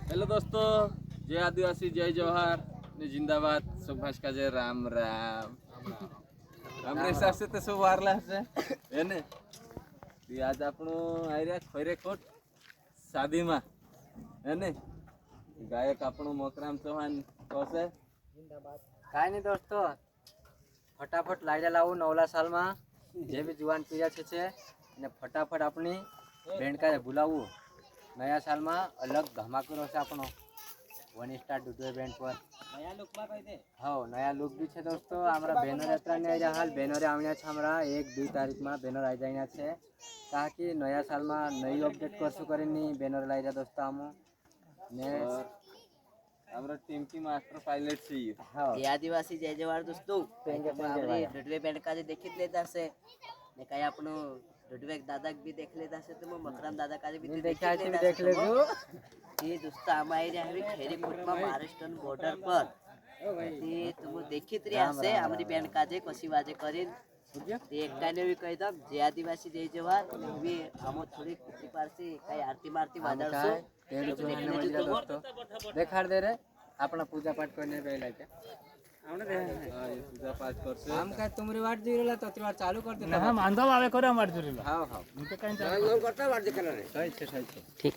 Hello दोस्तों, जय आदिवासी, जय जवाहर ने जिंदाबाद। सुभाष का जय राम राम। हमरे हिसाब से तो सब वारला है ने आज આપણો આર્યા ખરેખર શાદીમાં હે ને ગાયક આપણો મોકરામ ચૌહાણ કહે કાંઈ નહીં દોસ્તો, ફટાફટ લાઈડા લાવું નવલા સાલમાં જે બી જુવાન પીર્યા છે અને ફટાફટ આપણી બેન્ડકાને બોલાવવું નયા સાલમાં અલગ ધમાકો રહેશે આપણો 1 સ્ટાર ડુડવે બેન્ડ પર નયા લુકમાં કહી દે। હા, નયા લુક બી છે દોસ્તો। हमारा બેનર यात्राને આવી હાલ બેનરે આવ્યા છે। हमारा 1-2 તારીખમાં બેનર આવી જાય છે તાકી નયા સાલમાં નઈ અપડેટ કરશું કરીને બેનર લઈ જા દોસ્તો આમો ને हमरा टीम की मास्टर पायलट चाहिए। હા जय आदिवासी जय जवाहर दोस्तों डडवे बेंड का देखी लेता से ने काय आपनो डडवे दादा भी देख लेता से तो मकराम दादा का भी દેખ્યા છે દેખ લેજો। ये दोस्त हमारे रे हमें खेरी फुट में महाराष्ट्र बॉर्डर पर ते तुम देखित रे से हमारी बेंड का जे कसी वाजे करीन ते एक काने भी कही दम जय आदिवासी जय जवाहर भी हम थोड़ी खुशी पार से काय आरती मारती वादळसो દોસ્તો દેખાડ દે રે આપણા પૂજા પાઠ કરીને પહેલા કે આવને રે पूजा पाठ करसे આમ કાય તુમરી વાટ જોઈ રહેલા તો ત્રીવાર ચાલુ કર દે ના માંધવ આવે કરે વાટ જોઈ રહેલા हाँ हाँ હું તો કાઈ ચાલુ કરતા વાટ દેખાના રે सही है ठीक